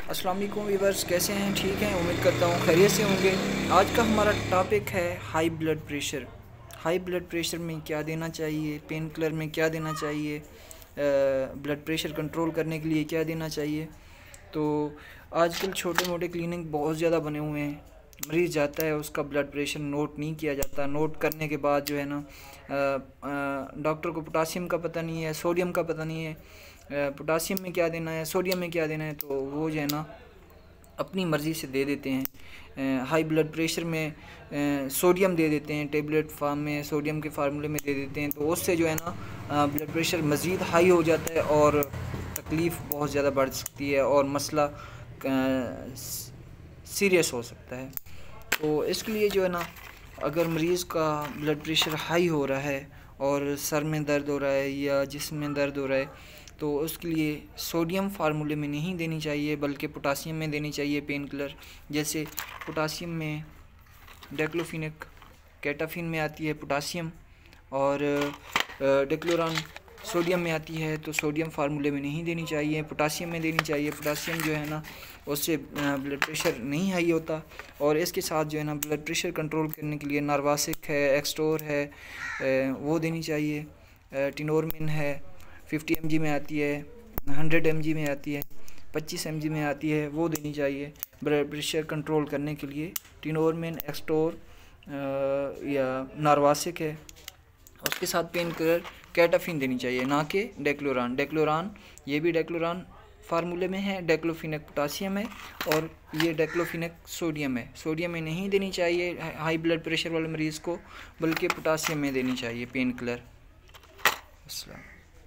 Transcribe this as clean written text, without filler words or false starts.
अस्सलाम वालेकुम व्यूअर्स, कैसे हैं? ठीक हैं, उम्मीद करता हूँ खैरियत से होंगे। आज का हमारा टॉपिक है high blood pressure. High blood pressure में क्या देना चाहिए, पेन किलर में क्या देना चाहिए, ब्लड प्रेशर कंट्रोल करने के लिए क्या देना चाहिए। तो आजकल छोटे मोटे क्लिनिक बहुत ज़्यादा बने हुए हैं। मरीज़ जाता है, उसका ब्लड प्रेशर नोट नहीं किया जाता। नोट करने के बाद जो है ना, डॉक्टर को पोटासियम का पता नहीं है, सोडियम का पता नहीं है, पोटासियम में क्या देना है, सोडियम में क्या देना है, तो वो जो है ना अपनी मर्ज़ी से दे देते हैं। हाई ब्लड प्रेशर में सोडियम दे देते हैं, टेबलेट फार्म में सोडियम के फार्मूले में दे देते हैं। तो उससे जो है ना ब्लड प्रेशर मज़ीद हाई हो जाता है और तकलीफ़ बहुत ज़्यादा बढ़ सकती है और मसला सीरियस हो सकता है। तो इसके लिए जो है ना, अगर मरीज़ का ब्लड प्रेशर हाई हो रहा है और सर में दर्द हो रहा है या जिस्म में दर्द हो रहा है, तो उसके लिए सोडियम फार्मूले में नहीं देनी चाहिए, बल्कि पोटासियम में देनी चाहिए पेन किलर। जैसे पोटासियम में डेक्लोफिनेक, कैटाफिन में आती है पोटासियम, और डेक्लोरान सोडियम में आती है। तो सोडियम फार्मूले में नहीं देनी चाहिए, पोटासियम में देनी चाहिए। पोटासियम जो है ना, उससे ब्लड प्रेशर नहीं हाई होता। और इसके साथ जो है ना, ब्लड प्रेशर कंट्रोल करने के लिए नार्वासिक है, एक्सटोर है, वो देनी चाहिए। टिनोरमिन है, 50 mg में आती है, 100 mg में आती है, 25 mg में आती है, वो देनी चाहिए ब्लड प्रेशर कंट्रोल करने के लिए। टिनोरमिन, एक्सटोर या नार्वासिक है। उसके साथ पेन किलर कैटाफिन देनी चाहिए, ना कि डेक्लोरान। डेक्लोरान, ये भी डेक्लोरान फार्मूले में है, डेक्लोफिनेक पोटासियम है और ये डेक्लोफिनेक सोडियम है। सोडियम में नहीं देनी चाहिए हाई ब्लड प्रेशर वाले मरीज़ को, बल्कि पोटासियम में देनी चाहिए पेन किलर। अस्सलाम।